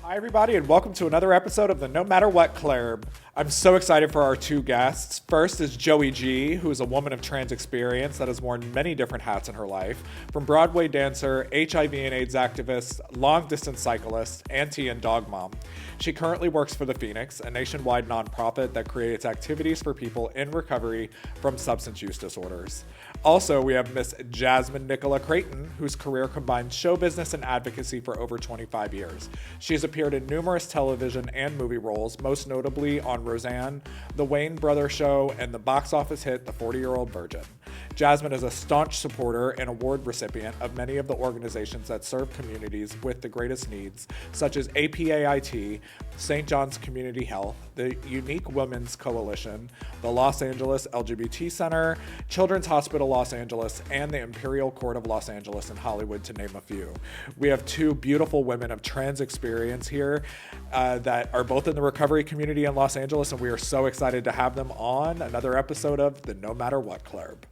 Hi, everybody, and welcome to another episode of the No Matter What Club. I'm so excited for our two guests. First is Joie G, who is a woman of trans experience that has worn many different hats in her life, from Broadway dancer, HIV and AIDS activist, long-distance cyclist, auntie, and dog mom. She currently works for The Phoenix, a nationwide nonprofit that creates activities for people in recovery from substance use disorders. Also, we have Miss Jazzmun Crayton, whose career combines show business and advocacy for over 25 years. She has appeared in numerous television and movie roles, most notably on Roseanne, The Wayne Brothers Show, and the box office hit The 40-Year-Old Virgin. Jazzmun is a staunch supporter and award recipient of many of the organizations that serve communities with the greatest needs, such as APAIT, St. John's Community Health, the Unique Women's Coalition, the Los Angeles LGBT Center, Children's Hospital Los Angeles, and the Imperial Court of Los Angeles in Hollywood, to name a few. We have two beautiful women of trans experience here that are both in the recovery community in Los Angeles, and we are so excited to have them on another episode of the No Matter What Club.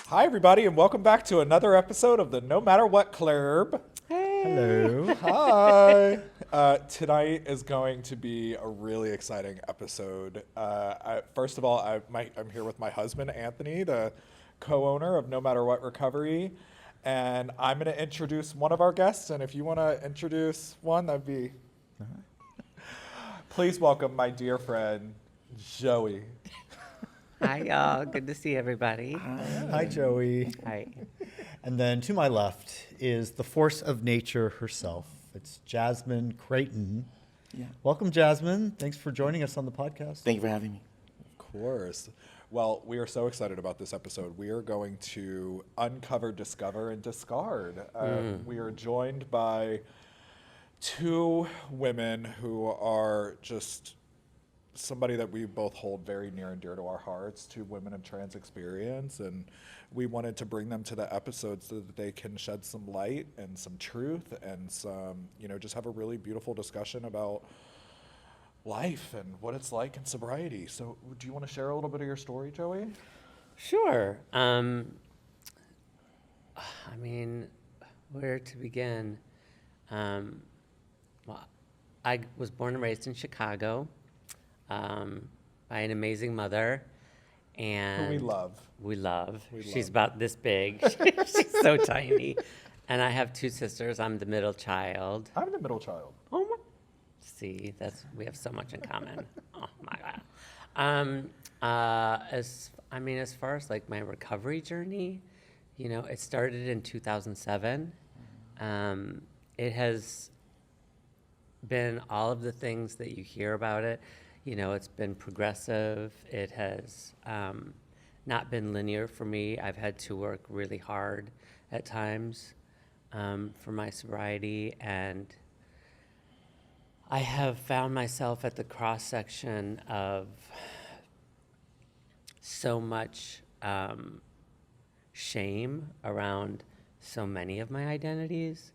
Hi, everybody, and welcome back to another episode of the No Matter What Club. Hey. Hello. Hi. Tonight is going to be a really exciting episode. First of all, I'm here with my husband, Anthony, the co-owner of No Matter What Recovery, and I'm going to introduce one of our guests, and if you want to introduce one, that'd be... Please welcome my dear friend, Joie. Hi, y'all. Good to see everybody. Hi, Joey. Hi. And then to my left is the force of nature herself. It's Jazzmun Crayton. Yeah. Welcome, Jazzmun. Thanks for joining us on the podcast. Thank you for having me. Of course. Well, we are so excited about this episode. We are going to uncover, discover, and discard. We are joined by two women who are just somebody that we both hold very near and dear to our hearts, two women of trans experience, and we wanted to bring them to the episode so that they can shed some light and some truth and some, just have a really beautiful discussion about life and what it's like in sobriety. So do you want to share a little bit of your story, Joey? Sure. I mean, where to begin? Well, I was born and raised in Chicago by an amazing mother. And Who we love. We love. She's love. about this big. She's so tiny. And I have two sisters. I'm the middle child. I'm the middle child. Oh my! See, we have so much in common. Oh my God. As far as like my recovery journey, it started in 2007. It has been all of the things that you hear about it. It's been progressive. It has not been linear for me. I've had to work really hard at times for my sobriety, and I have found myself at the cross-section of so much shame around so many of my identities.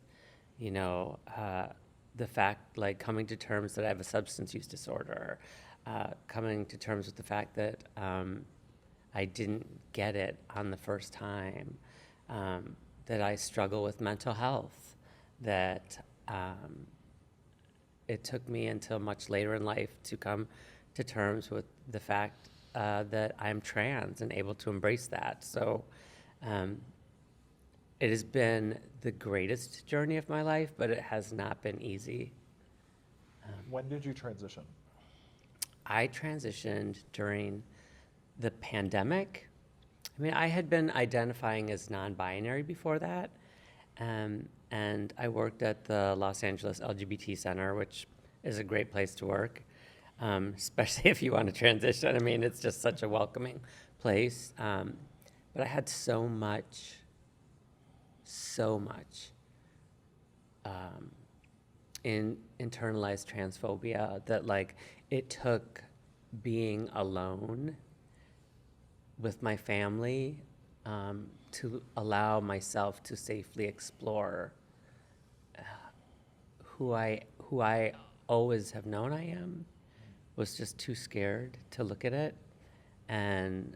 The fact, like coming to terms that I have a substance use disorder, coming to terms with the fact that I didn't get it on the first time, that I struggle with mental health, that it took me until much later in life to come to terms with the fact that I'm trans and able to embrace that. So it has been the greatest journey of my life, but it has not been easy. When did you transition? I transitioned during the pandemic. I had been identifying as non-binary before that, and I worked at the Los Angeles LGBT Center, which is a great place to work, especially if you want to transition. It's just such a welcoming place. But I had so much in internalized transphobia that it took being alone with my family to allow myself to safely explore who I always have known I am. Was just too scared to look at it, and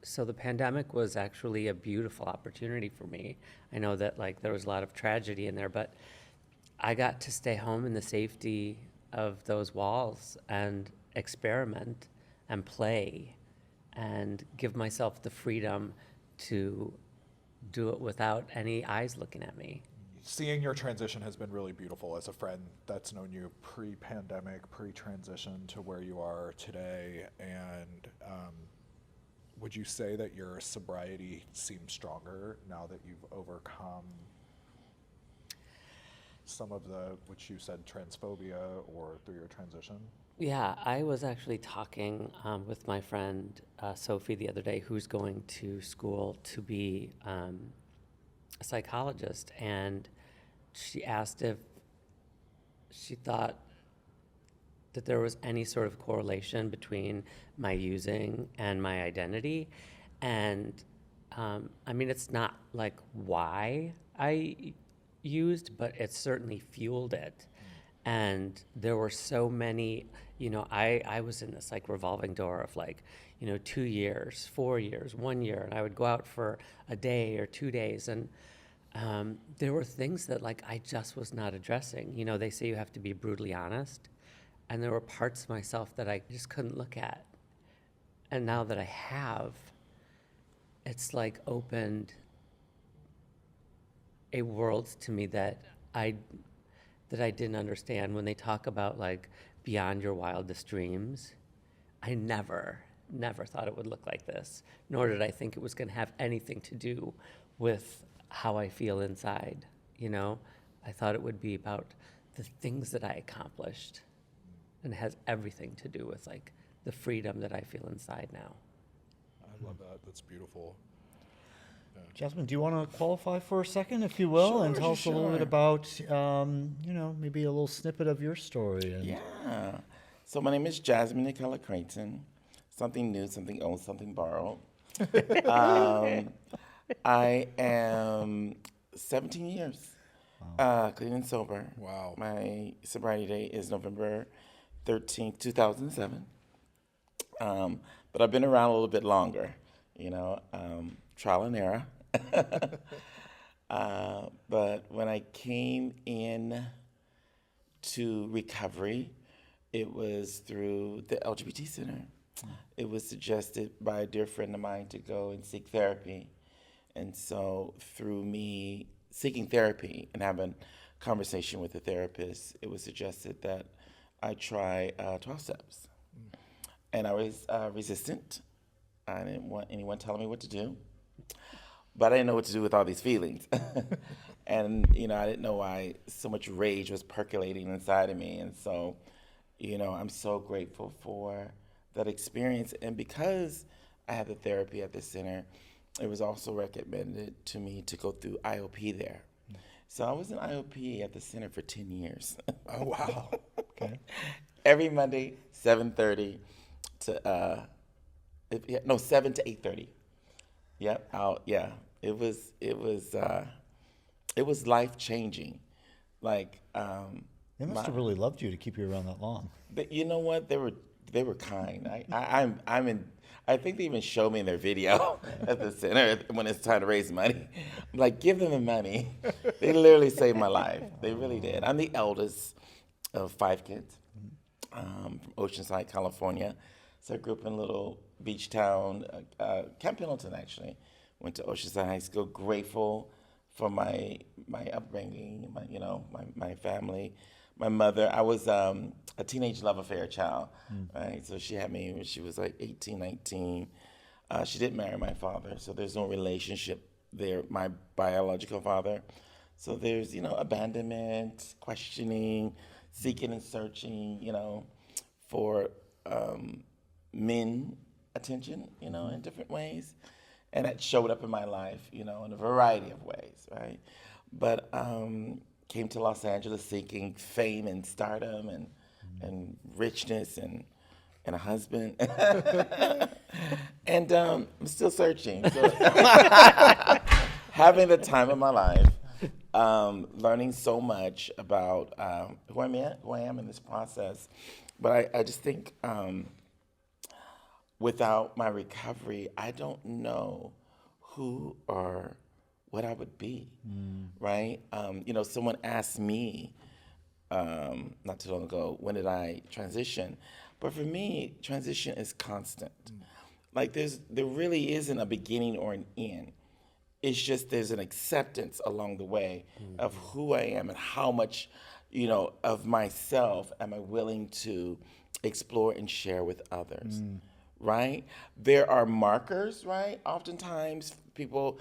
So the pandemic was actually a beautiful opportunity for me. I know that like there was a lot of tragedy in there, but I got to stay home in the safety of those walls and experiment and play and give myself the freedom to do it without any eyes looking at me. Seeing your transition has been really beautiful as a friend that's known you pre-pandemic, pre-transition to where you are today. And would you say that your sobriety seems stronger now that you've overcome some of the, which you said, transphobia or through your transition? Yeah, I was actually talking with my friend Sophie the other day, who's going to school to be a psychologist, and she asked if she thought that there was any sort of correlation between my using and my identity. And I mean, it's not like why I used, but it certainly fueled it. And there were so many, I was in this like revolving door of like, 2 years, 4 years, 1 year, and I would go out for a day or 2 days. And there were things that like I just was not addressing. They say you have to be brutally honest. And there were parts of myself that I just couldn't look at. And now that I have, it's like opened a world to me that I didn't understand. When they talk about like beyond your wildest dreams, I never thought it would look like this, nor did I think it was going to have anything to do with how I feel inside. I thought it would be about the things that I accomplished, and it has everything to do with like the freedom that I feel inside now. I love that. That's beautiful. Jazzmun, do you want to qualify for a second, if you will, and tell us a little bit about, maybe a little snippet of your story? Yeah. So my name is Jazzmun Crayton. Something new, something old, something borrowed. I am 17 years clean and sober. Wow. My sobriety date is November 13th, 2007. But I've been around a little bit longer, trial and error. But when I came in to recovery, it was through the LGBT Center. It was suggested by a dear friend of mine to go and seek therapy. And so through me seeking therapy and having a conversation with a therapist, it was suggested that I try 12 steps. And I was resistant. I didn't want anyone telling me what to do. But I didn't know what to do with all these feelings. And, I didn't know why so much rage was percolating inside of me. And so, I'm so grateful for that experience. And because I had the therapy at the center, it was also recommended to me to go through IOP there. So I was in IOP at the center for 10 years. Oh, wow. Okay. Every Monday, 7:30 to 7 to 8:30. Yep. It was life changing. Like They must have really loved you to keep you around that long. But you know what? They were kind. I think they even show me in their video at the center when it's time to raise money. I'm like, give them the money. They literally saved my life. They really did. I'm the eldest of 5 kids from Oceanside, California. So I grew up in a little beach town, Camp Pendleton actually. Went to Oceanside High School. Grateful for my upbringing, my family. My mother, I was a teenage love affair child, right? So she had me when she was like 18, 19. She didn't marry my father, so there's no relationship there, my biological father. So there's, abandonment, questioning, seeking and searching, for men attention, in different ways. And that showed up in my life, in a variety of ways, right? But came to Los Angeles seeking fame and stardom and richness and a husband. And I'm still searching. So having the time of my life, learning so much about who I am in this process. But I just think without my recovery, I don't know who or what I would be, right? Someone asked me not too long ago, when did I transition? But for me, transition is constant. Like there really isn't a beginning or an end. It's just there's an acceptance along the way of who I am and how much, of myself am I willing to explore and share with others, right? There are markers, right? Oftentimes people,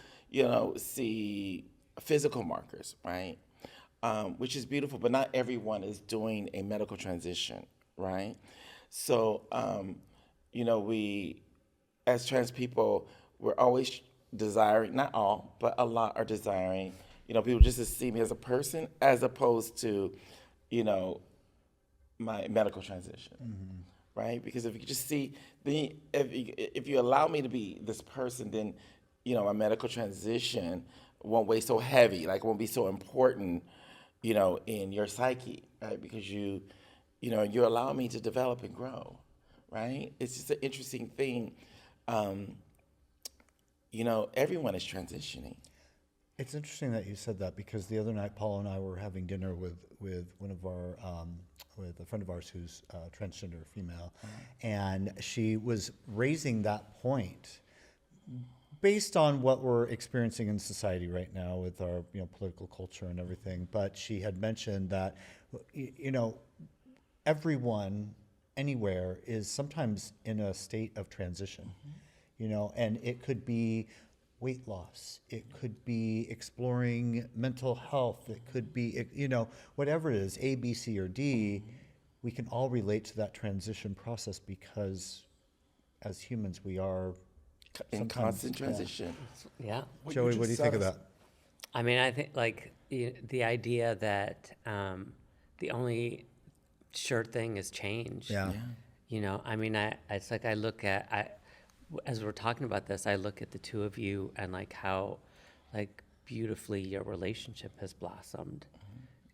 see physical markers, right? Which is beautiful, but not everyone is doing a medical transition, right? So, we, as trans people, we're always desiring, not all, but a lot are desiring, people just to see me as a person as opposed to, my medical transition, right? Because if you just see, if you allow me to be this person, then, my medical transition won't weigh so heavy, like it won't be so important, in your psyche, right? Because you allow me to develop and grow, right? It's just an interesting thing. Everyone is transitioning. It's interesting that you said that, because the other night Paul and I were having dinner with one of our with a friend of ours who's transgender female, and she was raising that point based on what we're experiencing in society right now with our political culture and everything. But she had mentioned that everyone anywhere is sometimes in a state of transition, and it could be weight loss, it could be exploring mental health, it could be, whatever it is, A, B, C, or D, we can all relate to that transition process because as humans we are In constant transition. Yeah. Joey, what do you think of that? I mean, I think the idea that the only sure thing is change. Yeah. I mean, it's like I look at, as we're talking about this, I look at the two of you and how beautifully your relationship has blossomed,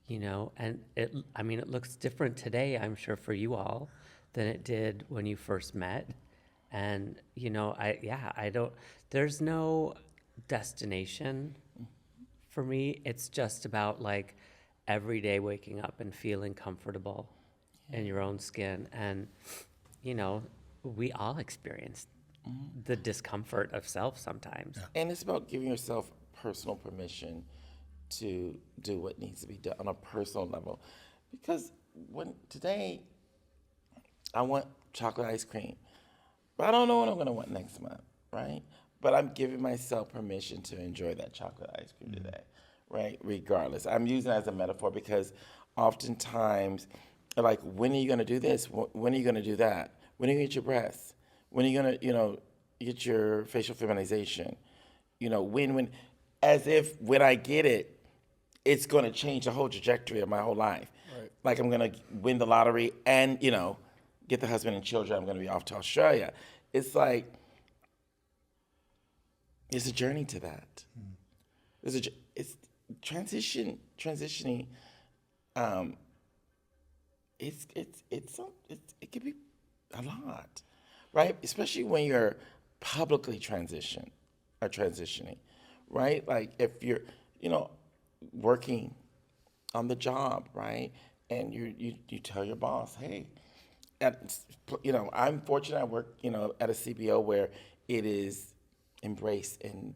and it looks different today, I'm sure, for you all than it did when you first met. And, there's no destination for me. It's just about every day waking up and feeling comfortable in your own skin. And, we all experience the discomfort of self sometimes. And it's about giving yourself personal permission to do what needs to be done on a personal level. Because today I want chocolate ice cream, but I don't know what I'm going to want next month, right? But I'm giving myself permission to enjoy that chocolate ice cream today, right? Regardless. I'm using it as a metaphor because oftentimes, when are you going to do this? When are you going to do that? When are you going to get your breasts? When are you going to, get your facial feminization? When, as if when I get it, it's going to change the whole trajectory of my whole life. Right. Like I'm going to win the lottery and, get the husband and children. I'm going to be off to Australia. It's it's a journey to that. It's transitioning. It could be a lot, right? Especially when you're publicly transitioning, right? Like if you're, working on the job, right? And you tell your boss, hey, I'm fortunate I work, at a CBO where it is embraced and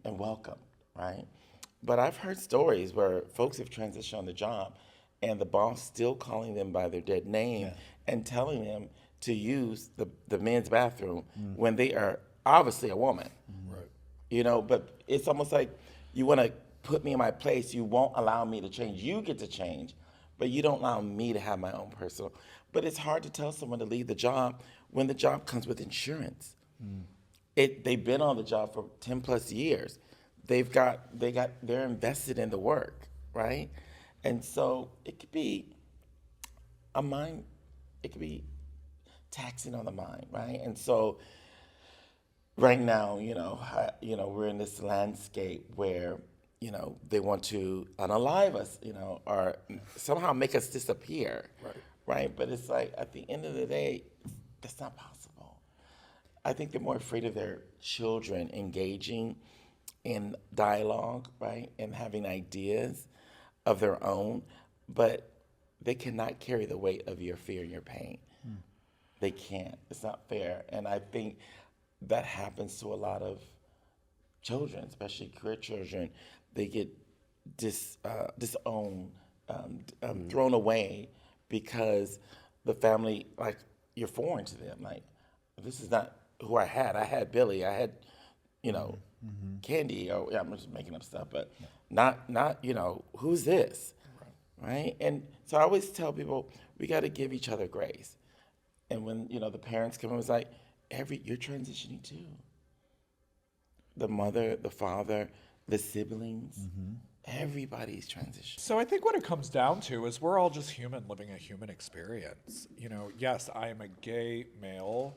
welcome, right? But I've heard stories where folks have transitioned on the job and the boss still calling them by their dead name and telling them to use the men's bathroom when they are obviously a woman. Right. But it's almost like you want to put me in my place. You won't allow me to change. You get to change, but you don't allow me to have my own personal. But it's hard to tell someone to leave the job when the job comes with insurance. They've been on the job for 10 plus years. They're invested in the work, right? And so it could be taxing on the mind, right? And so right now, we're in this landscape where, they want to unalive us, or somehow make us disappear, right? But it's like at the end of the day, that's not possible. I think they're more afraid of their children engaging in dialogue, right, and having ideas of their own, but they cannot carry the weight of your fear and your pain. They can't. It's not fair. And I think that happens to a lot of children, especially queer children. They get disowned, thrown away because the family, like, you're foreign to them. Like, this is not who I had. I had Billy. I had, Candy. Or yeah, I'm just making up stuff, but not who's this, right? And so I always tell people we got to give each other grace. And when the parents come in, it's like you're transitioning too. The mother, the father, the siblings, everybody's transitioning. So I think what it comes down to is we're all just human living a human experience. Yes, I am a gay male,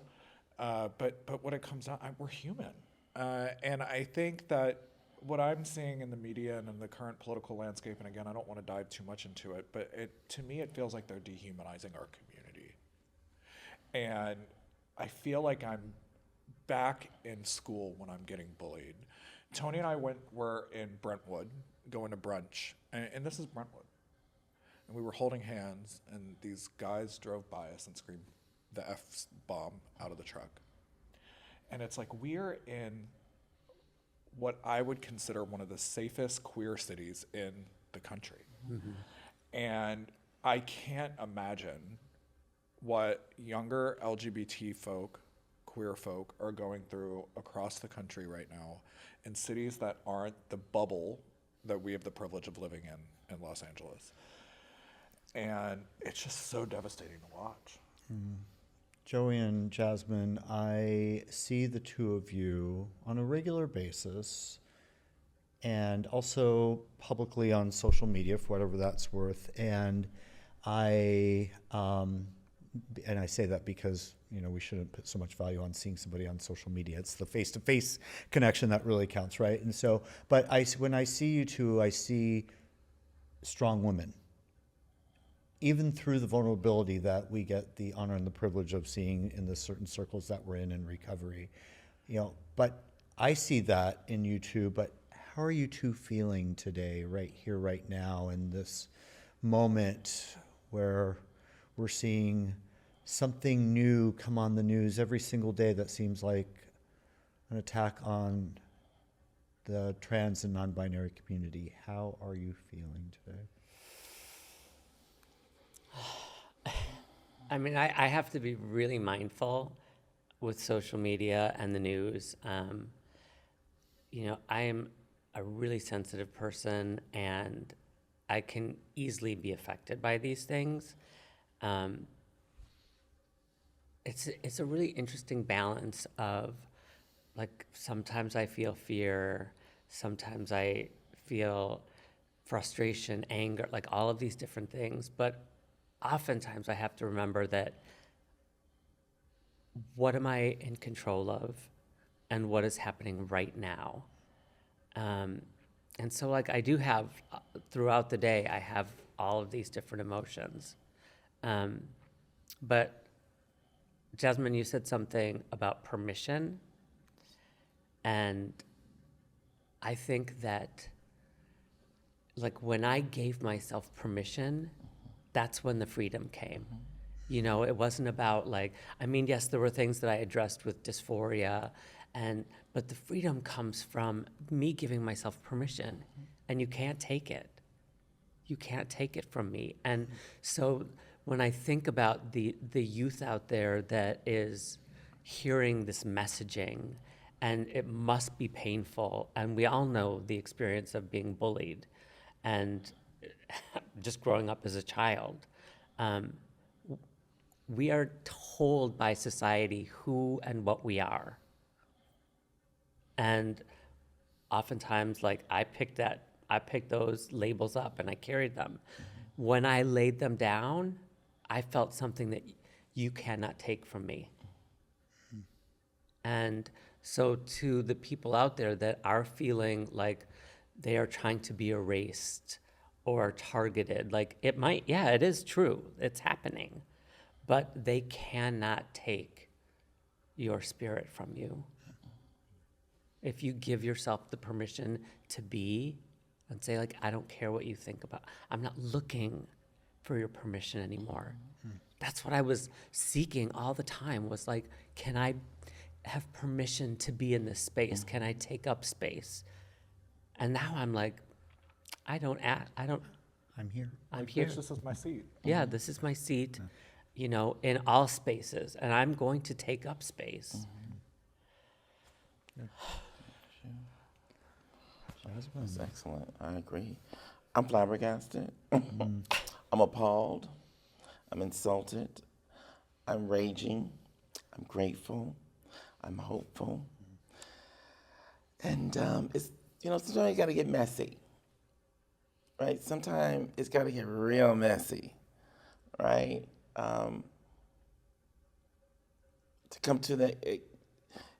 but what it comes down, we're human. And I think that what I'm seeing in the media and in the current political landscape, and again, I don't want to dive too much into it, but to me, it feels like they're dehumanizing our community. And I feel like I'm back in school when I'm getting bullied. Tony and I were in Brentwood, going to brunch, and this is Brentwood. And we were holding hands, and these guys drove by us and screamed the F-bomb out of the truck. And it's like we're in what I would consider one of the safest queer cities in the country. And I can't imagine what younger LGBT folk, queer folk, are going through across the country right now in cities that aren't the bubble that we have the privilege of living in Los Angeles. And it's just so devastating to watch. Joie and Jazzmun, I see the two of you on a regular basis and also publicly on social media for whatever that's worth. And I say that because, we shouldn't put so much value on seeing somebody on social media. It's the face-to-face connection that really counts, right? And so, but when I see you two, I see strong women, even through the vulnerability that we get the honor and the privilege of seeing in the certain circles that we're in recovery. But I see that in you two, but how are you two feeling today, right here, right now, in this moment where we're seeing something new come on the news every single day that seems like an attack on the trans and non-binary community? How are you feeling today? I mean, I have to be really mindful with social media and the news. I am a really sensitive person, and I can easily be affected by these things. It's a really interesting balance of, like, sometimes I feel fear, sometimes I feel frustration, anger, like all of these different things, but oftentimes I have to remember that what am I in control of and what is happening right now. And so, like, I do have, throughout the day, I have all of these different emotions. But Jazzmun, you said something about permission. And I think that, like, when I gave myself permission, that's when the freedom came. It wasn't about, like, yes, there were things that I addressed with dysphoria, but the freedom comes from me giving myself permission, and you can't take it. You can't take it from me. And so when I think about the youth out there that is hearing this messaging, and it must be painful, and we all know the experience of being bullied and just growing up as a child. We are told by society who and what we are. And oftentimes, like, I picked those labels up and I carried them. When I laid them down, I felt something that you cannot take from me. And so to the people out there that are feeling like they are trying to be erased or targeted, like, it is true, it's happening. but they cannot take your spirit from you. If you give yourself the permission to be and say, like, I don't care what you think about, I'm not looking for your permission anymore. That's what I was seeking all the time, was like, can I have permission to be in this space? Can I take up space? And now I'm like, I'm here. I'm here. I'm here. This is my seat. Yeah, this is my seat, you know, in all spaces, and I'm going to take up space. That's excellent. I agree. I'm flabbergasted. I'm appalled. I'm insulted. I'm raging. I'm grateful. I'm hopeful. And it's, you know, sometimes you got to get messy, right? Sometimes it's got to get real messy, right? To come to the,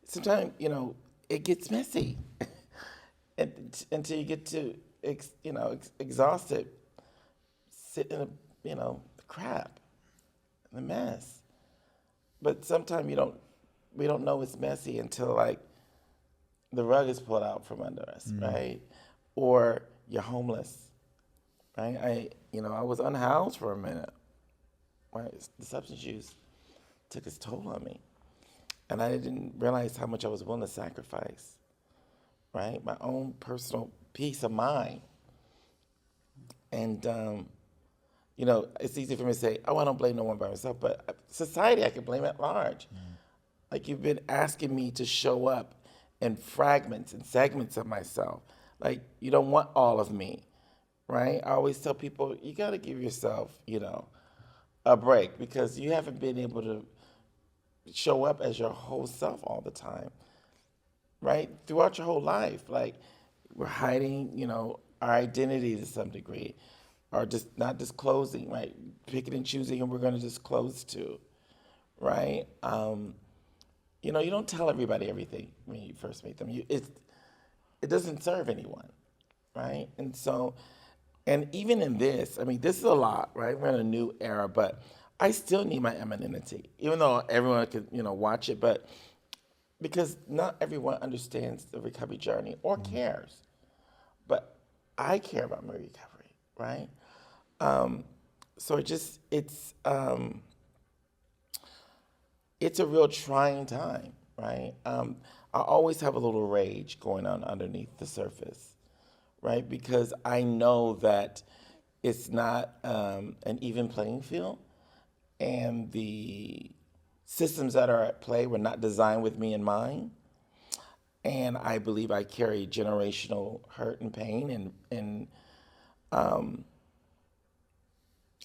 sometimes, you know, it gets messy. Until you get to, exhausted, sit in the crap, the mess. But sometimes we don't know it's messy until like the rug is pulled out from under us, right? Or you're homeless, right? I was unhoused for a minute, right? The substance use took its toll on me. And I didn't realize how much I was willing to sacrifice, right? My own personal peace of mind. And, it's easy for me to say, oh, I don't blame no one by myself, but society, I can blame at large. Like, you've been asking me to show up in fragments and segments of myself. Like, you don't want all of me, right? I always tell people, you got to give yourself, a break, because you haven't been able to show up as your whole self all the time, right? Throughout your whole life. Like, we're hiding, our identity to some degree, or just not disclosing, right? Picking and choosing who we're going to disclose to, right? You don't tell everybody everything when you first meet them. It doesn't serve anyone, right? And so, and even in this, this is a lot, right? We're in a new era, but I still need my anonymity, even though everyone could, watch it, but because not everyone understands the recovery journey or cares. But I care about my recovery, right? So it's a real trying time, right? I always have a little rage going on underneath the surface, right? Because I know that it's not an even playing field, and the systems that are at play were not designed with me in mind. And I believe I carry generational hurt and pain and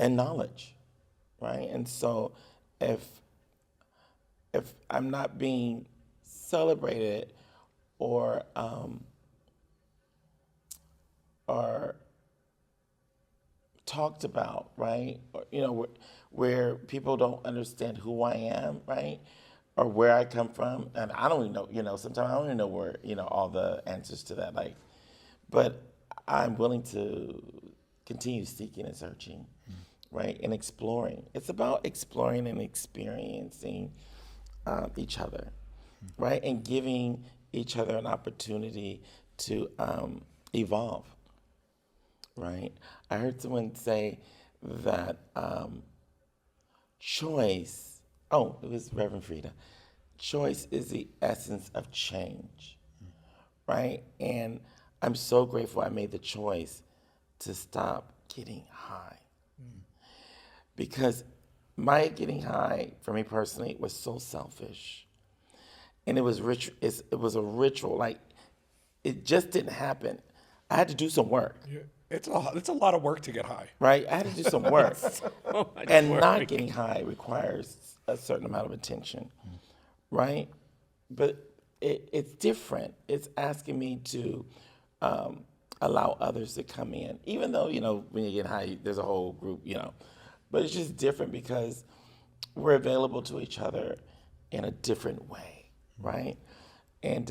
knowledge, right? And so if I'm not being celebrated or talked about, right? Or, where people don't understand who I am, right? Or where I come from. And I don't even know, sometimes I don't even know where, all the answers to that, like, but I'm willing to continue seeking and searching, right? And exploring. It's about exploring and experiencing each other, right? And giving each other an opportunity to evolve, right? I heard someone say that choice, it was Reverend Frida, choice is the essence of change, right? And I'm so grateful I made the choice to stop getting high. Because my getting high, for me personally, was so selfish. And it was it was a ritual. Like, it just didn't happen. I had to do some work. Yeah. It's a lot of work to get high. Right? I had to do some work. And not getting high requires a certain amount of attention. Right? But it's different. It's asking me to allow others to come in. Even though, when you get high, there's a whole group, But it's just different because we're available to each other in a different way, right? And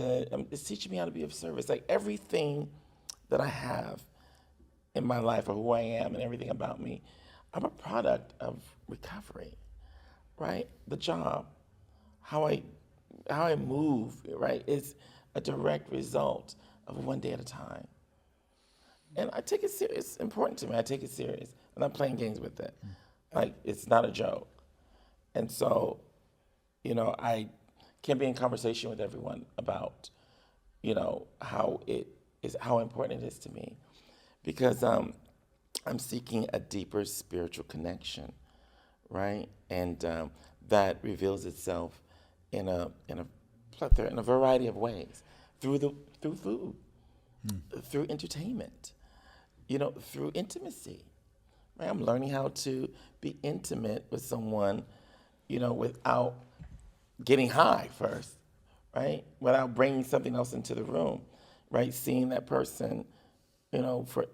it's teaching me how to be of service. Like, everything that I have in my life, or who I am and everything about me, I'm a product of recovery, right? The job, how I move, right, is a direct result of one day at a time. And I take it serious. It's important to me. I take it serious. I'm not playing games with it. Like, it's not a joke. And so, I can be in conversation with everyone about, how important it is to me. Because I'm seeking a deeper spiritual connection, right? And that reveals itself in a plethora, in a variety of ways, through food, through entertainment, through intimacy. Right? I'm learning how to be intimate with someone, without getting high first, right? Without bringing something else into the room, right? Seeing that person, for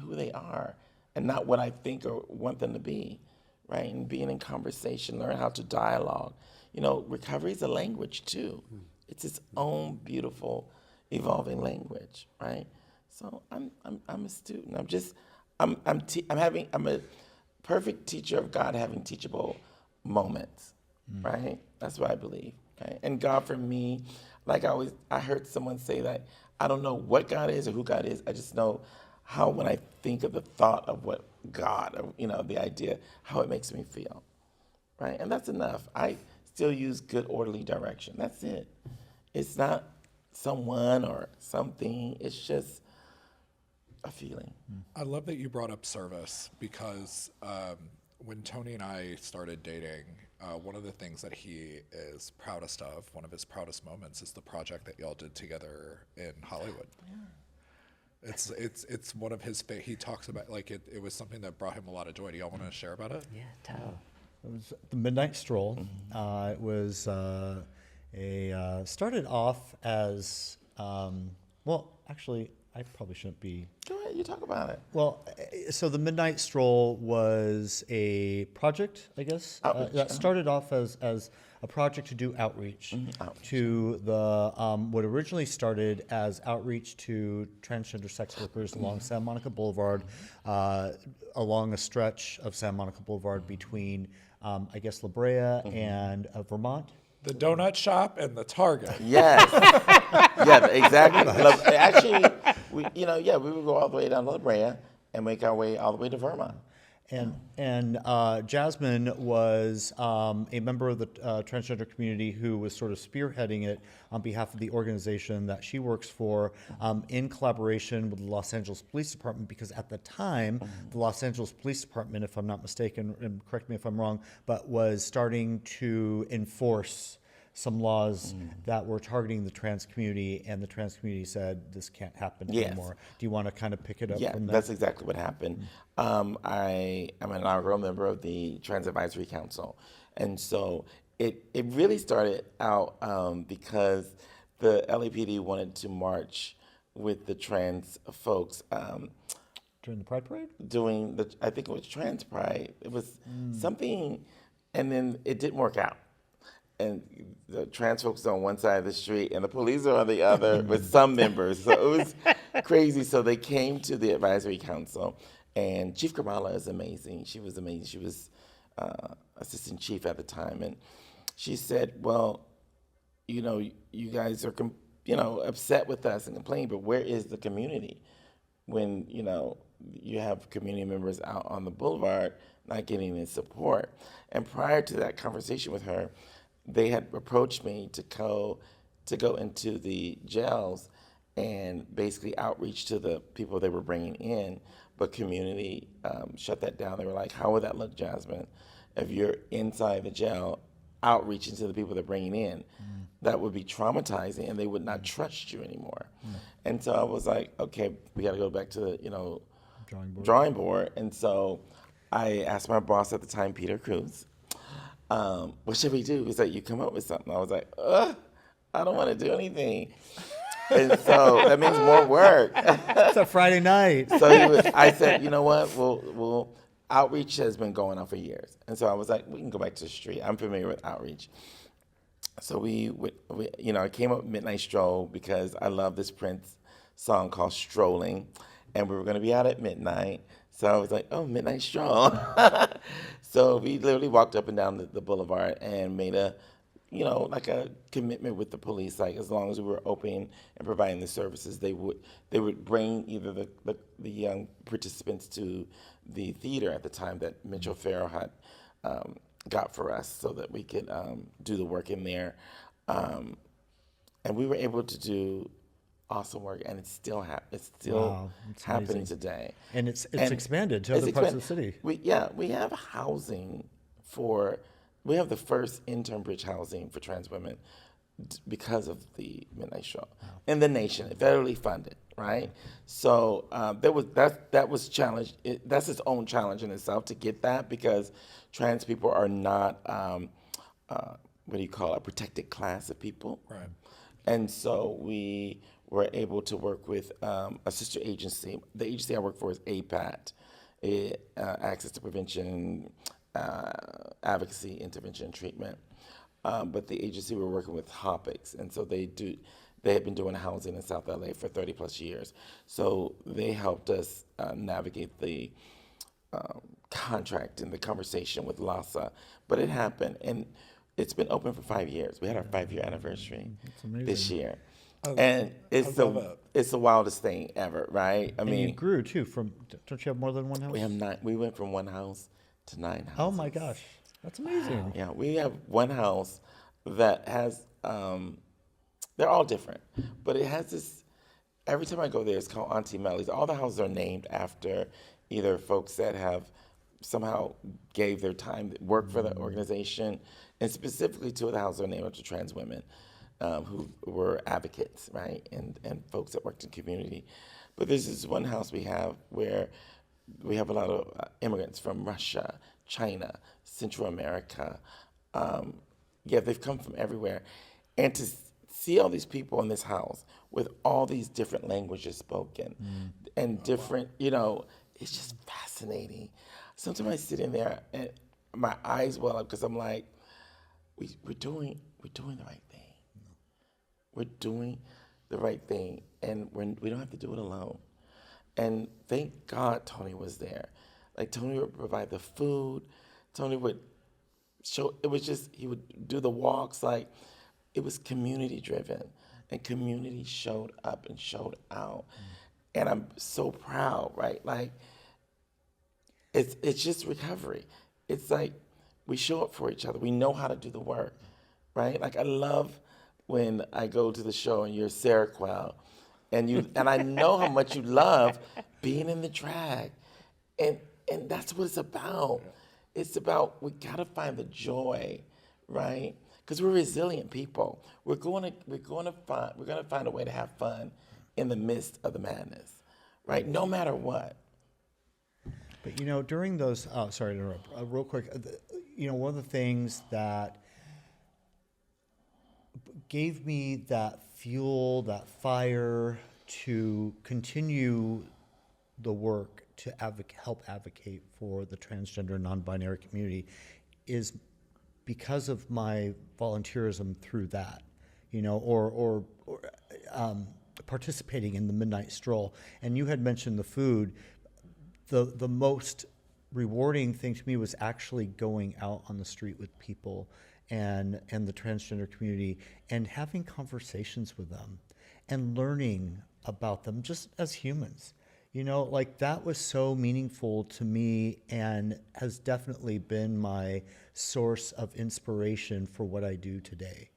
who they are and not what I think or want them to be, right? And being in conversation, learn how to dialogue. Recovery is a language too. It's its own beautiful, evolving language, right? So I'm a student. I'm a perfect teacher of God having teachable moments, right? That's what I believe, right? And God for me, like I heard someone say that I don't know what God is or who God is. I just know how when I think of the thought of what God, the idea, how it makes me feel, right? And that's enough. I still use good orderly direction. That's it. It's not someone or something. It's just a feeling. I love that you brought up service because when Tony and I started dating, one of the things that he is proudest of, one of his proudest moments, is the project that y'all did together in Hollywood. Yeah. It's one of his he talks about it was something that brought him a lot of joy. Do y'all want to share about it? Yeah, tell. It was the Midnight Stroll. It was started off as actually, I probably shouldn't be. Go ahead, you talk about it. Well, so the Midnight Stroll was a project, I guess, that started off as a project to do outreach to the what originally started as outreach to transgender sex workers along Santa Monica Boulevard, along a stretch of Santa Monica Boulevard between, I guess, La Brea and Vermont. The donut shop and the Target. Yes. Yeah, exactly. Actually, we would go all the way down to La Brea and make our way all the way to Vermont. And Jazzmun was a member of the transgender community who was sort of spearheading it on behalf of the organization that she works for, in collaboration with the Los Angeles Police Department, because at the time, the Los Angeles Police Department, if I'm not mistaken, and correct me if I'm wrong, but was starting to enforce some laws that were targeting the trans community, and the trans community said this can't happen anymore. Do you want to kind of pick it up from there? That's exactly what happened. I am an inaugural member of the Trans Advisory Council, and so it really started out because the LAPD wanted to march with the trans folks. During the Pride Parade? I think it was Trans Pride. It was something, and then it didn't work out. And the trans folks are on one side of the street and the police are on the other with some members. So it was crazy. So they came to the advisory council, and Chief Kamala is amazing. She was amazing. She was assistant chief at the time. And she said, well, you guys are, upset with us and complaining, but where is the community when, you have community members out on the boulevard not getting any support? And prior to that conversation with her, they had approached me to go into the jails and basically outreach to the people they were bringing in, but community shut that down. They were like, how would that look, Jazzmun, if you're inside the jail outreaching to the people they're bringing in? That would be traumatizing, and they would not trust you anymore. And so I was like, okay, we got to go back to the drawing board. And so I asked my boss at the time, Peter Cruz, what should we do? He's like, you come up with something. I was like, I don't want to do anything. And so that means more work. It's a Friday night. So I said, you know what? We'll outreach has been going on for years. And so I was like, we can go back to the street. I'm familiar with outreach. So we I came up with Midnight Stroll because I love this Prince song called Strolling. And we were going to be out at midnight. So I was like, oh, Midnight Stroll. So we literally walked up and down the boulevard and made a, like a commitment with the police. Like as long as we were open and providing the services, they would bring either the young participants to the theater at the time that Mitchell Farrell had got for us, so that we could do the work in there, and we were able to do awesome work, and it's still Wow, it's happening amazing. today. And it's And expanded to it's other parts of the expanded. city. We have housing we have the first intern bridge housing for trans women because of the Midnight Show in the nation, federally funded, right? So that was challenged. That's its own challenge in itself to get that, because trans people are not what do you call it, a protected class of people, Right. and so we were able to work with a sister agency. The agency I work for is APAT, Access to Prevention, Advocacy, Intervention, and Treatment. But the agency we're working with, Hopics, and so they have been doing housing in South LA for 30 plus years. So they helped us navigate the contract and the conversation with LASA. But it happened, and it's been open for 5 years. We had our 5-year anniversary this year. And it's love it. it's the wildest thing ever, right? I And you mean, grew too don't you have more than one house? we have 9. We went from 1 house to 9 houses. Oh my gosh, that's amazing. Yeah, we have 1 house that has. They're all different, but it has this. Every time I go there, it's called Auntie Mellie's. All the houses are named after either folks that have somehow gave their time, work for the organization, and specifically 2 of the houses are named after trans women who were advocates, right, and folks that worked in community. But there's this one house we have where we have a lot of immigrants from Russia, China, Central America. They've come from everywhere. And to see all these people in this house with all these different languages spoken and different, it's just fascinating. Sometimes I sit in there and my eyes well up, because I'm like, we're doing the right thing. We're doing the right thing, and we don't have to do it alone. And thank God Tony was there. Like, Tony would provide the food. Tony would show, he would do the walks. Like, it was community driven, and community showed up and showed out. And I'm so proud, right? Like, it's just recovery. It's like we show up for each other. We know how to do the work, right? Like, I love when I go to the show and you're Sarah Quell, and I know how much you love being in the drag, and that's what it's about. It's about, we gotta find the joy, right? Because we're resilient people. We're gonna find a way to have fun in the midst of the madness, right? No matter what. But during those, sorry to interrupt, real quick, one of the things that gave me that fuel, that fire to continue the work to help advocate for the transgender non-binary community is because of my volunteerism through that, or participating in the Midnight Stroll. And you had mentioned the food. The most rewarding thing to me was actually going out on the street with people and the transgender community and having conversations with them and learning about them just as humans. That was so meaningful to me and has definitely been my source of inspiration for what I do today.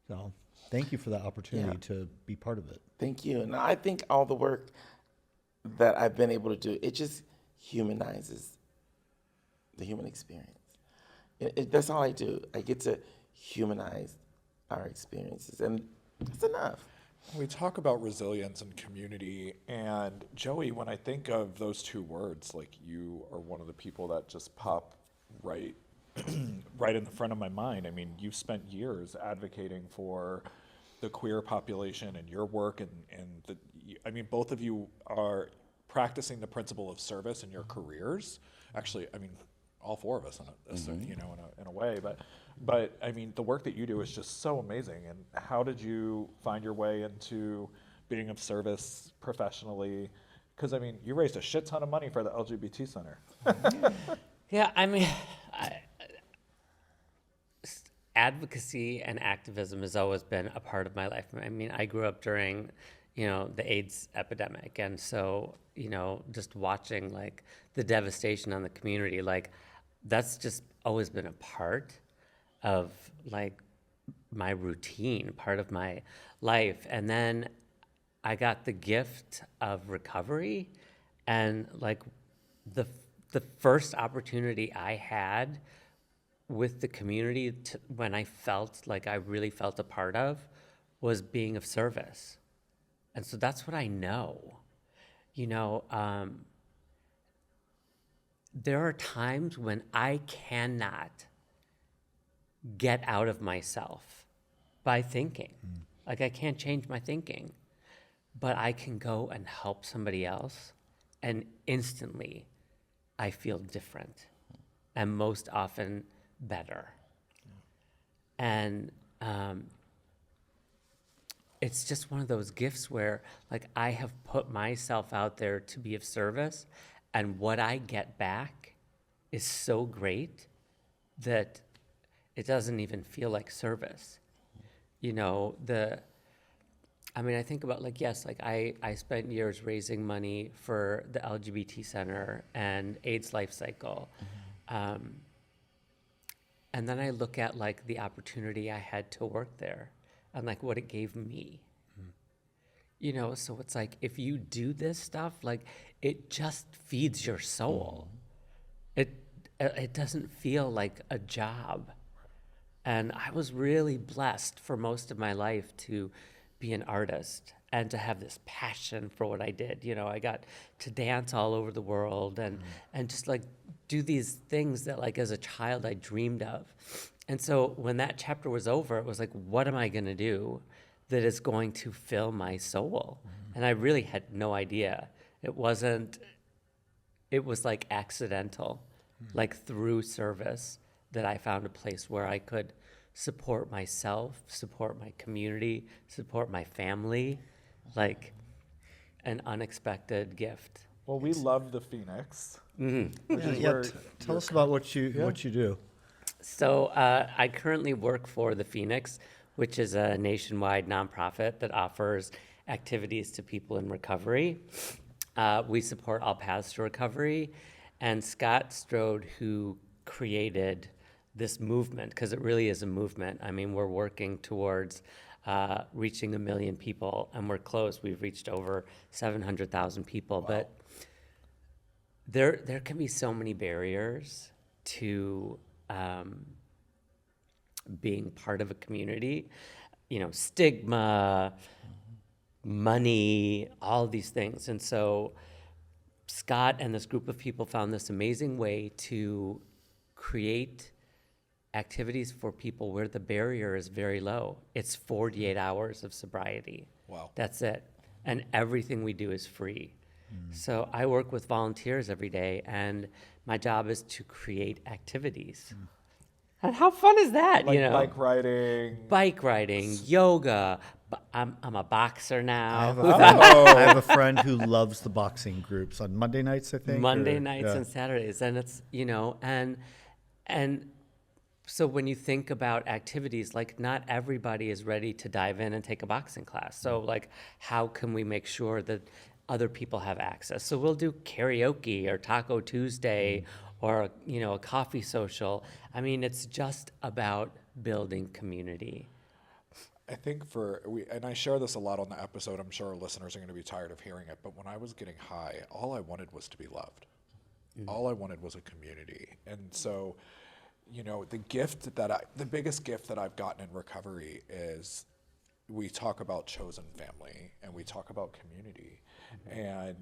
So thank you for that opportunity to be part of it. Thank you. And I think all the work that I've been able to do, it just humanizes the human experience. That's all I do. I get to humanize our experiences, and that's enough. We talk about resilience and community, and Joie, when I think of those 2 words, like, you are one of the people that just pop right right in the front of my mind. I mean, you've spent years advocating for the queer population and your work, and both of you are practicing the principle of service in your careers. Actually, all 4 of us in a way, but I mean, the work that you do is just so amazing. And how did you find your way into being of service professionally? Because you raised a shit ton of money for the LGBT Center. Yeah, advocacy and activism has always been a part of my life. I mean, I grew up during, the AIDS epidemic. And so, just watching like the devastation on the community, like that's just always been a part of like my routine, part of my life. And then I got the gift of recovery, and like the first opportunity I had with the community when I felt like I really felt a part of was being of service. And so that's what I know. There are times when I cannot get out of myself by thinking. Like I can't change my thinking, but I can go and help somebody else, and instantly I feel different, and most often better. And it's just one of those gifts where like I have put myself out there to be of service, and what I get back is so great that it doesn't even feel like service. I think about like, yes, like I spent years raising money for the LGBT Center and AIDS Life Cycle. And then I look at like the opportunity I had to work there and like what it gave me. So it's like, if you do this stuff, like it just feeds your soul. It doesn't feel like a job. And I was really blessed for most of my life to be an artist and to have this passion for what I did. I got to dance all over the world and just like do these things that like as a child I dreamed of. And so when that chapter was over, it was like, what am I going to do that is going to fill my soul? And I really had no idea. It was like accidental, like through service, that I found a place where I could support myself, support my community, support my family, like an unexpected gift. Well, we love the Phoenix. Tell us about what you do. So I currently work for the Phoenix, which is a nationwide nonprofit that offers activities to people in recovery. We support All Paths to Recovery, and Scott Strode, who created this movement, because it really is a movement. I mean, we're working towards reaching 1 million people, and we're close. We've reached over 700,000 people. Wow. But there can be so many barriers to being part of a community. Stigma, money, all these things. And so Scott and this group of people found this amazing way to create activities for people where the barrier is very low. It's 48 hours of sobriety. Wow. That's it. And everything we do is free. So I work with volunteers every day, and my job is to create activities. And how fun is that? Like bike riding, yoga. I'm a boxer now. I have a friend who loves the boxing groups on Monday nights, I think. Monday nights and Saturdays. And it's, and so when you think about activities, like not everybody is ready to dive in and take a boxing class. So like, how can we make sure that other people have access? So we'll do karaoke or Taco Tuesday or, a coffee social. I mean, it's just about building community. I think and I share this a lot on the episode. I'm sure our listeners are going to be tired of hearing it, but when I was getting high, all I wanted was to be loved. All I wanted was a community. And so, the biggest gift that I've gotten in recovery is we talk about chosen family and we talk about community. And,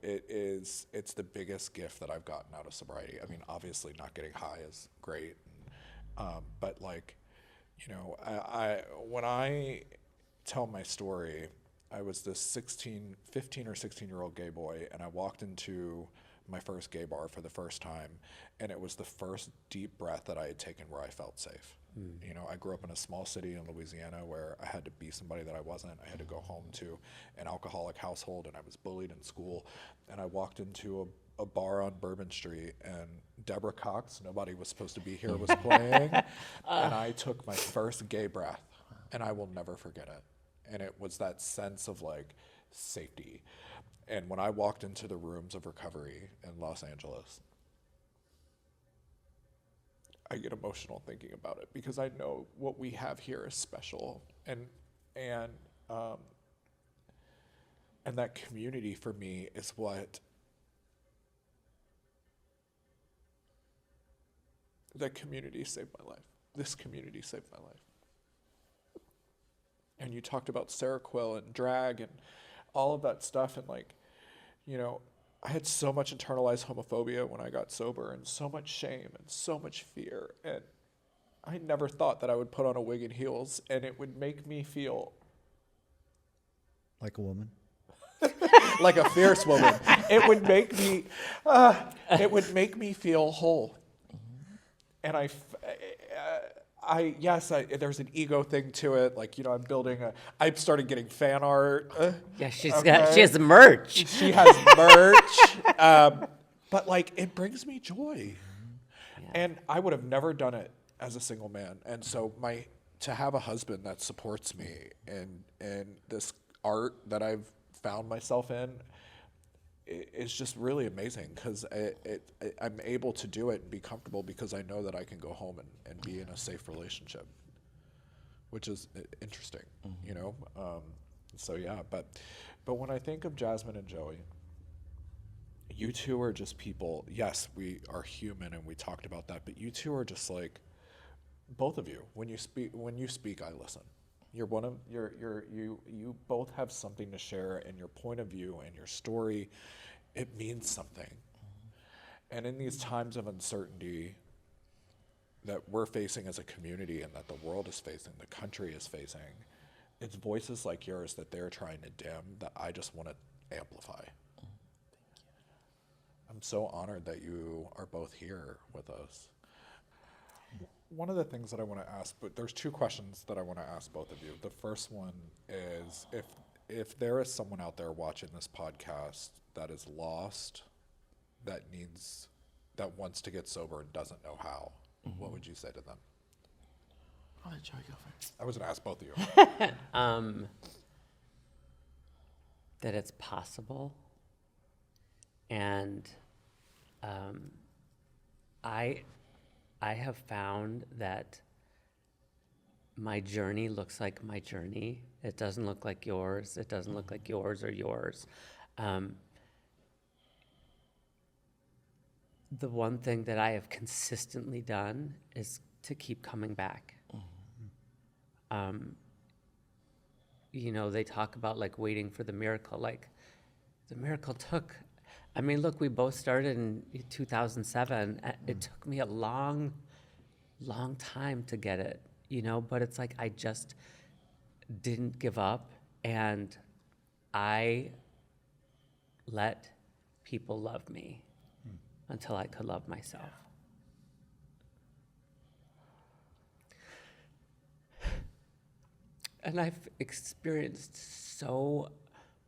it's the biggest gift that I've gotten out of sobriety. I mean, obviously not getting high is great. But like, when I tell my story, I was this 15 or 16-year-old gay boy, and I walked into my first gay bar for the first time, and it was the first deep breath that I had taken where I felt safe. You know, I grew up in a small city in Louisiana where I had to be somebody that I wasn't. I had to go home to an alcoholic household, and I was bullied in school. And I walked into a bar on Bourbon Street, and Deborah Cox, Nobody Was Supposed to Be Here, was playing. And I took my first gay breath, and I will never forget it. And it was that sense of like safety. And when I walked into the rooms of recovery in Los Angeles, I get emotional thinking about it because I know what we have here is special, and that community for me is what that community saved my life. This community saved my life. And you talked about Seroquel and drag and all of that stuff, and like, you know, I had so much internalized homophobia when I got sober, and so much shame and so much fear. And I never thought that I would put on a wig and heels and it would make me feel Like a woman. like a fierce woman. It would make me feel whole. And there's an ego thing to it. Like, you know, I started getting fan art. Yeah, she has merch. She has merch. But like, it brings me joy. Yeah. And I would have never done it as a single man. And so to have a husband that supports me and this art that I've found myself in, it's just really amazing because I'm able to do it and be comfortable because I know that I can go home and be in a safe relationship, which is interesting, you know? So yeah, but when I think of Jazzmun and Joie, you two are just people. Yes, we are human and we talked about that, but you two are just like, both of you, when you speak, I listen. You both have something to share, and your point of view and your story, it means something. And in these times of uncertainty that we're facing as a community and that the world is facing, the country is facing, it's voices like yours that they're trying to dim that I just want to amplify. I'm so honored that you are both here with us. One of the things that I want to ask, but there's two questions that I want to ask both of you. The first one is if there is someone out there watching this podcast that is lost, that wants to get sober and doesn't know how, what would you say to them? I'll let Joie go first. I was going to ask both of you. That it's possible. And I have found that my journey looks like my journey. It doesn't look like yours. It doesn't look like yours or yours. The one thing that I have consistently done is to keep coming back. You know, they talk about like waiting for the miracle. Like the miracle took, I mean, look, we both started in 2007. It took me a long time to get it, you know, but it's like I just didn't give up, and I let people love me until I could love myself. And I've experienced so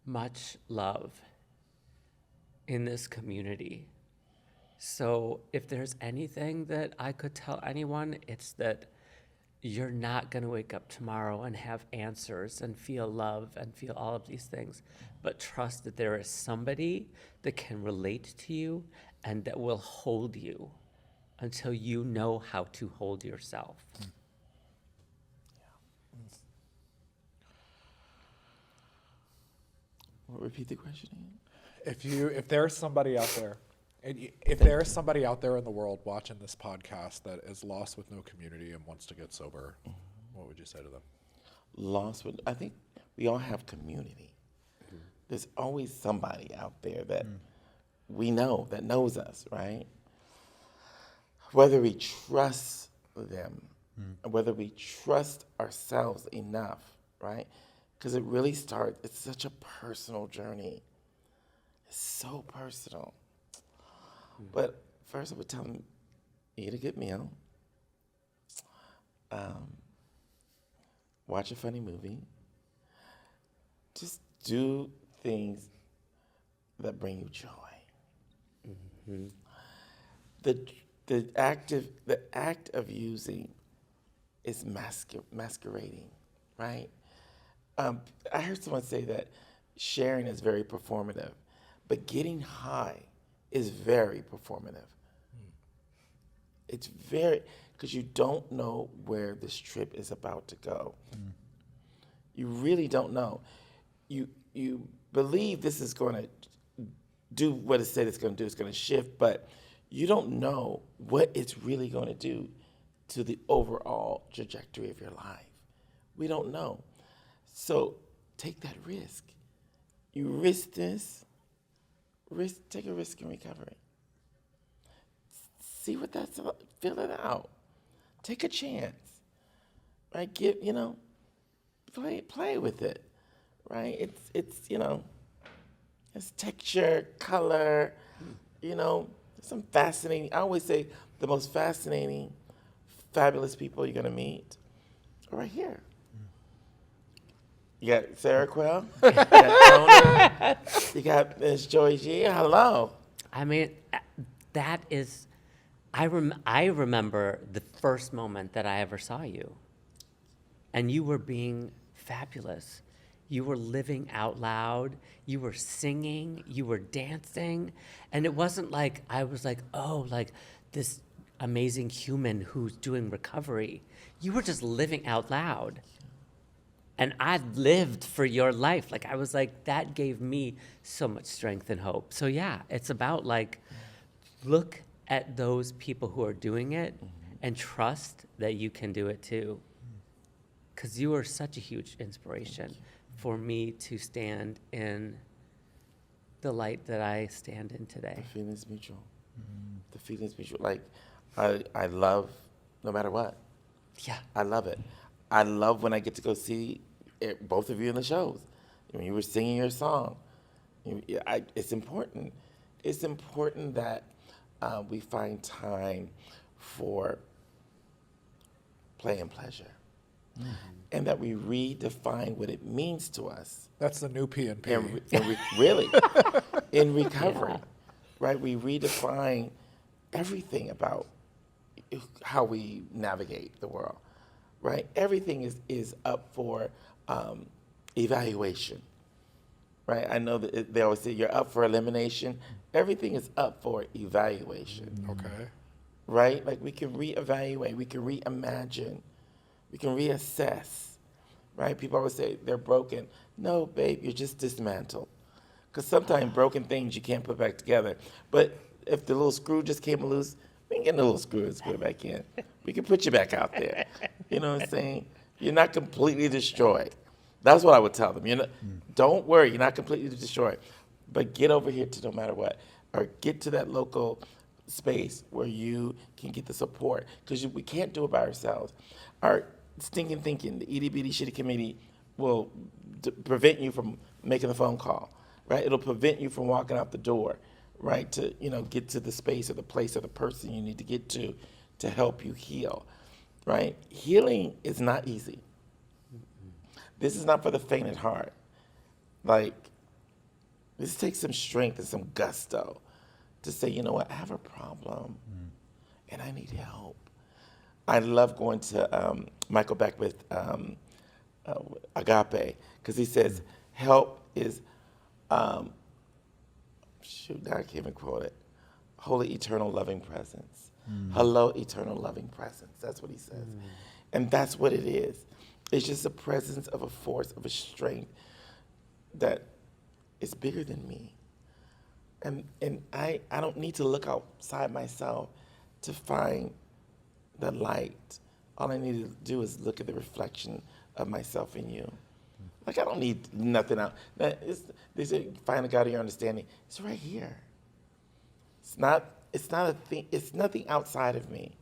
much love in this community. So if there's anything that I could tell anyone, it's that you're not going to wake up tomorrow and have answers and feel love and feel all of these things, but trust that there is somebody that can relate to you and that will hold you until you know how to hold yourself. Repeat the question again. If there's somebody out there, if there is somebody out there in the world watching this podcast that is lost with no community and wants to get sober, what would you say to them? Lost with, I think we all have community. There's always somebody out there that we know, that knows us, right? Whether we trust them, whether we trust ourselves enough, right? Because it really starts, it's such a personal journey. It's so personal. But first I would tell them, eat a good meal. watch a funny movie. Just do things that bring you joy. Mm-hmm. The act of using is masquerading, right? I heard someone say that sharing is very performative, but getting high is very performative. It's very, because you don't know where this trip is about to go. You really don't know. You believe this is going to do what it said it's going to do. It's going to shift, but you don't know what it's really going to do to the overall trajectory of your life. We don't know. So take that risk. You risk this, take a risk in recovery. See what that's about. Fill it out. Take a chance. Right? Play with it. Right? It's texture, color, some fascinating. I always say the most fascinating, fabulous people you're gonna meet are right here. You got Sarah Quell, you got Tony, you got Ms. Joie G. Hello. I mean, that is, I remember the first moment that I ever saw you. And you were being fabulous. You were living out loud. You were singing. You were dancing. And it wasn't like, I was like, oh, like this amazing human who's doing recovery. You were just living out loud. And I lived for your life. Like, I was like, that gave me so much strength and hope. So yeah, it's about like, look at those people who are doing it and trust that you can do it too. Because you are such a huge inspiration for me to stand in the light that I stand in today. The feeling's mutual. The feeling's mutual. Like, I love no matter what. Yeah. I love it. I love when I get to go see both of you in the shows. When you were singing your song. It's important. It's important that we find time for play and pleasure. And that we redefine what it means to us. That's the new P&P. Really, in recovery, right? We redefine everything about how we navigate the world, right? Everything is up for evaluation, right? I know that they always say you're up for elimination. Everything is up for evaluation. Okay. Right? Like we can reevaluate, we can reimagine. We can reassess, right? People always say they're broken. No, babe, you're just dismantled. Because sometimes broken things you can't put back together. But if the little screw just came loose, we can get a little screw and screw it back in. We can put you back out there. You know what I'm saying? You're not completely destroyed. That's what I would tell them. Don't worry, you're not completely destroyed. But get over here to no matter what. Or get to that local space where you can get the support. Because we can't do it by ourselves. Our stinking thinking, the itty bitty shitty committee will prevent you from making the phone call, right? It'll prevent you from walking out the door, right? To, get to the space or the place or the person you need to get to help you heal, right? Healing is not easy. This is not for the faint at heart. Like, this takes some strength and some gusto to say, you know what, I have a problem and I need help. I love going to Michael Beckwith Agape, because he says help is, now I can't even quote it, holy, eternal, loving presence. Hello, eternal, loving presence. That's what he says. And that's what it is. It's just a presence of a force, of a strength that is bigger than me. And I don't need to look outside myself to find the light. All I need to do is look at the reflection of myself in you. Like, I don't need nothing out. They say, find a God of your understanding. It's right here. It's not a thing. It's nothing outside of me,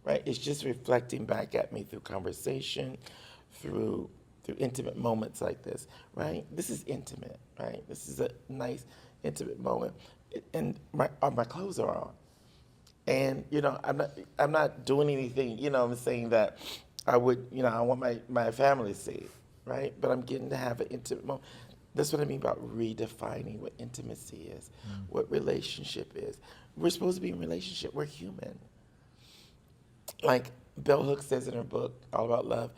right? It's just reflecting back at me through conversation, through intimate moments like this, right? This is intimate, right? This is a nice, intimate moment. And my clothes are on. And, I'm not doing anything, I'm saying that I want my family to see it, right? But I'm getting to have an intimate moment. That's what I mean about redefining what intimacy is, what relationship is. We're supposed to be in a relationship. We're human. Like Bell Hooks says in her book, All About Love,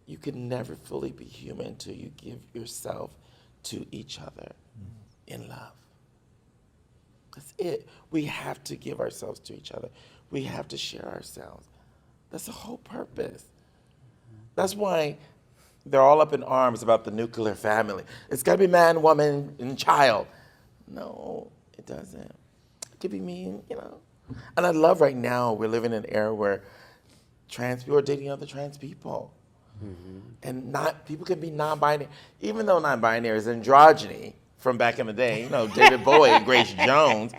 you can never fully be human until you give yourself to each other in love. That's it. We have to give ourselves to each other. We have to share ourselves. That's the whole purpose. That's why they're all up in arms about the nuclear family. It's got to be man, woman, and child. No, it doesn't. It could be me, And I love right now we're living in an era where trans people are dating other trans people. And people can be non-binary. Even though non-binary is androgyny from back in the day, David Bowie and Grace Jones,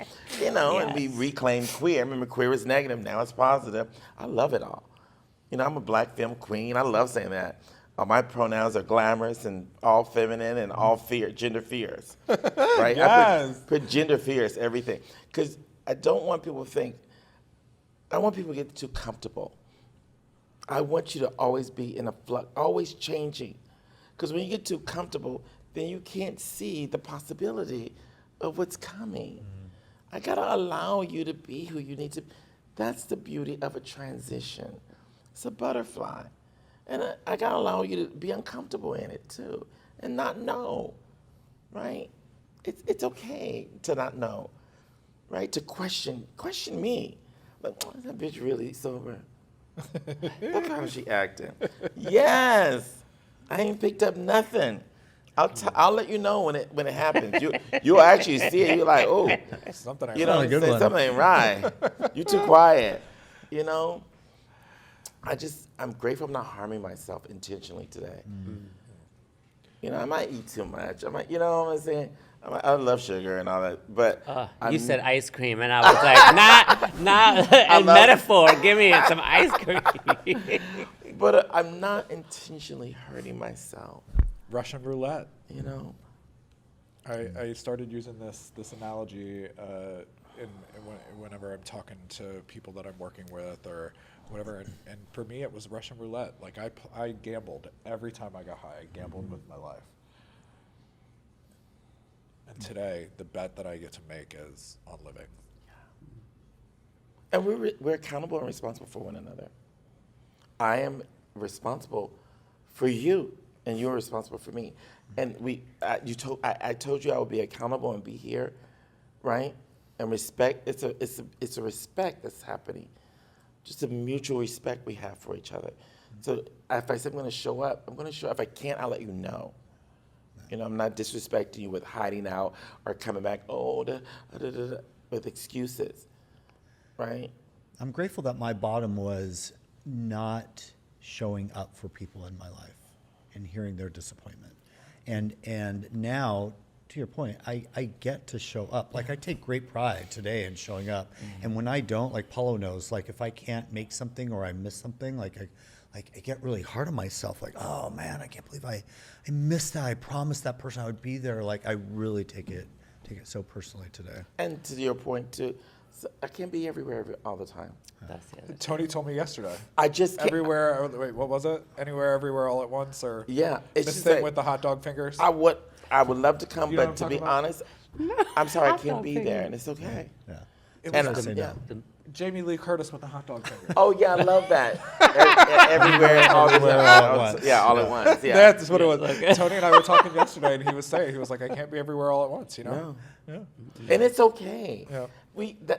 and we reclaimed queer. I remember queer was negative, now it's positive. I love it all. I'm a black film queen. I love saying that. My pronouns are glamorous and all feminine and all gender fierce. Right? Yes. I put gender fierce, everything. Because I don't want people to think, I want people to get too comfortable. I want you to always be in a flux, always changing. Because when you get too comfortable, then you can't see the possibility of what's coming. I gotta allow you to be who you need to be. That's the beauty of a transition. It's a butterfly. And I gotta allow you to be uncomfortable in it too, and not know, right? It's okay to not know, right? To question me. Like, is that bitch really sober? Look how she acting. Yes, I ain't picked up nothing. I'll let you know when it happens. You'll actually see it. You're like, oh, Something I something ain't right. You too quiet. I'm grateful I'm not harming myself intentionally today. I might eat too much. I might, what I'm saying? I love sugar and all that, but you said ice cream, and I was like, not a metaphor. Give me some ice cream. But I'm not intentionally hurting myself. Russian roulette. Mm-hmm. I started using this analogy whenever I'm talking to people that I'm working with or whatever, and for me it was Russian roulette. Like I gambled every time I got high. I gambled with my life. And today, the bet that I get to make is on living. And we're accountable and responsible for one another. I am responsible for you, and you're responsible for me. And I told you I would be accountable and be here, right? And respect. It's a respect that's happening, just a mutual respect we have for each other. So if I say I'm going to show up, I'm going to show up. If I can't, I'll let you know. I'm not disrespecting you with hiding out or coming back, with excuses, right? I'm grateful that my bottom was not showing up for people in my life and hearing their disappointment. And now, to your point, I get to show up. Like, I take great pride today in showing up. And when I don't, like Paulo knows, like if I can't make something or I miss something, I get really hard on myself. Like, oh man, I can't believe I missed that. I promised that person I would be there. Like, I really take it so personally today. And to your point too, so I can't be everywhere all the time. That's the other. Tony told me yesterday. I just can't. Everywhere. Wait, what was it? Anywhere, everywhere, all at once, or Yeah, it's this just thing like, with the hot dog fingers. I would love to come, You know what but I'm to be talking about? honest, I'm sorry I Hot can't dog be finger. there, and it's okay. Yeah. It And was say yeah. no. Jamie Lee Curtis with the hot dog finger. Oh yeah, I love that. Everywhere, all the Everywhere, time. all at once. Yeah, all at once. Yeah. That's what it was. Tony and I were talking yesterday, and he was like, I can't be everywhere all at once, No. Yeah. And it's okay. Yeah.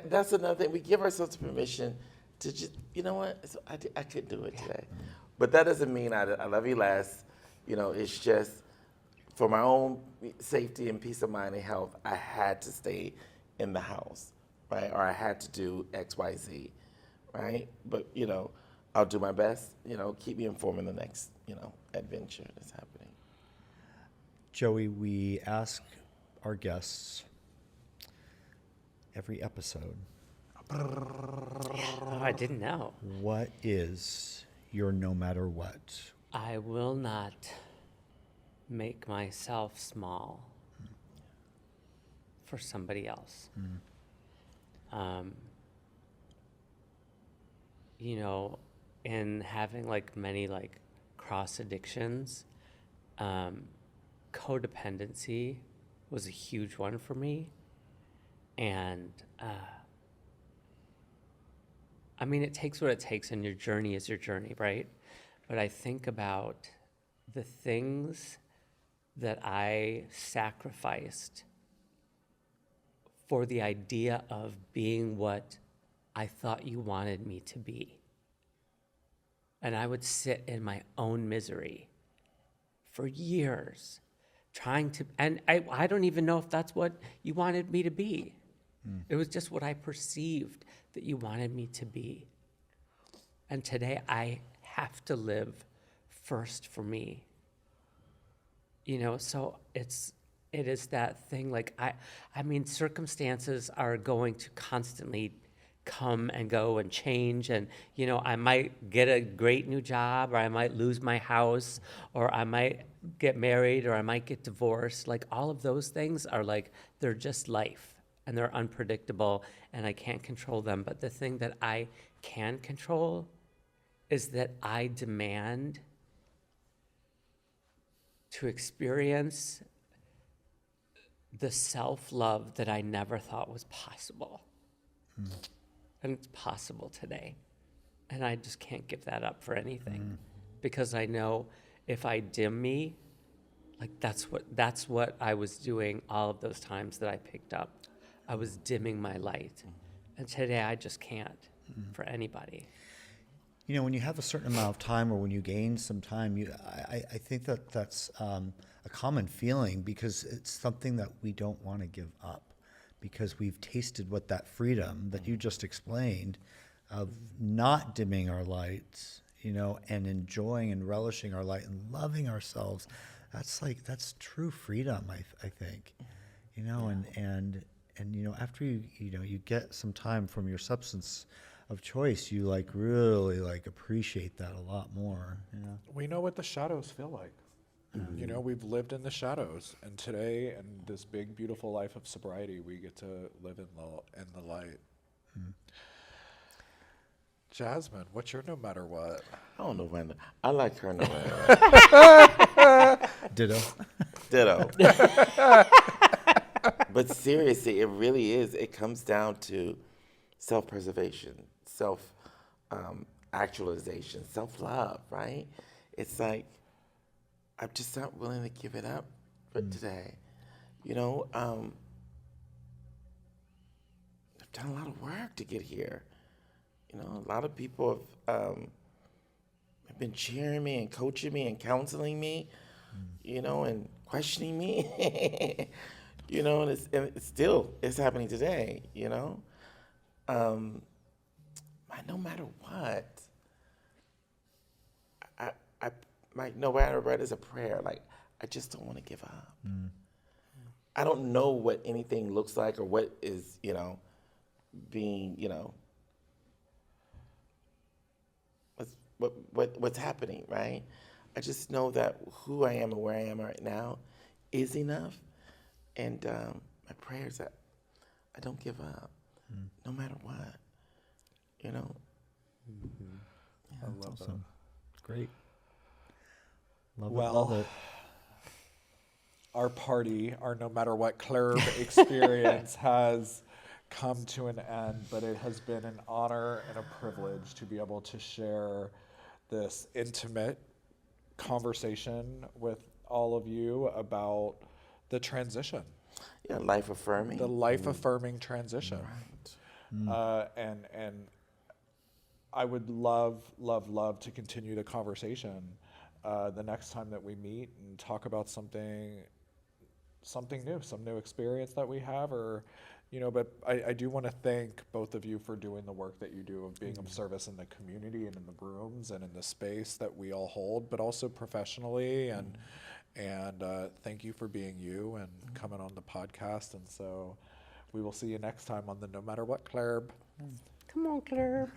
That's another thing. We give ourselves permission to just, you know what? I could do it today. But that doesn't mean I love you less. It's just for my own safety and peace of mind and health, I had to stay in the house, right? Or I had to do X, Y, Z, right? But, I'll do my best, keep me informed in the next, adventure that's happening. Joey, we ask our guests every episode, Oh, I didn't know. what is your no matter what? I will not make myself small for somebody else. in having like many like cross addictions, codependency was a huge one for me. And I mean, it takes what it takes, and your journey is your journey, right? But I think about the things that I sacrificed for the idea of being what I thought you wanted me to be. And I would sit in my own misery for years trying to, and I don't even know if that's what you wanted me to be. It was just what I perceived that you wanted me to be. And today I have to live first for me. You know, so it is that thing, like, I mean, circumstances are going to constantly come and go and change, and, you know, I might get a great new job, or I might lose my house, or I might get married, or I might get divorced. Like, all of those things are like, they're just life, and they're unpredictable, and I can't control them. But the thing that I can control is that I demand to experience the self-love that I never thought was possible. And it's possible today. And I just can't give that up for anything. Because I know if I dim me, like that's what I was doing all of those times that I picked up. I was dimming my light. And today I just can't for anybody. You know, when you have a certain amount of time, or when you gain some time, I think that that's a common feeling, because it's something that we don't want to give up, because we've tasted what that freedom that you just explained of not dimming our lights, you know, and enjoying and relishing our light and loving ourselves. That's true freedom, I think, you know, and you know, after you get some time from your substance of choice, you like really like appreciate that a lot more. You know, We know what the shadows feel like. You know, we've lived in the shadows, and today, in this big, beautiful life of sobriety, we get to live in the light. Jazzmun, what's your no matter what? I don't know when. I like her no matter what. ditto. Ditto. But seriously, it really is. It comes down to self-preservation, self-actualization, self-love, right? It's like, I'm just not willing to give it up for today. You know, I've done a lot of work to get here. You know, a lot of people have been cheering me and coaching me and counseling me, you know, and questioning me. You know, and it's still happening today, you know. No matter what, my no matter what is a prayer. Like, I just don't want to give up. I don't know what anything looks like, or what is, you know, being, you know, what's happening, right? I just know that who I am and where I am right now is enough. And my prayer is that I don't give up, no matter what, you know. I love that. Great. Love Well, it. our party, our no matter what Claire experience has come to an end, but it has been an honor and a privilege to be able to share this intimate conversation with all of you about the transition, Yeah, life-affirming. the life-affirming transition. And I would love to continue the conversation the next time that we meet and talk about something new, some new experience that we have, or, you know, but I do want to thank both of you for doing the work that you do of being of service in the community and in the rooms and in the space that we all hold, but also professionally, and thank you for being you and coming on the podcast. And so we will see you next time on the No Matter What Club. Come on, Claire.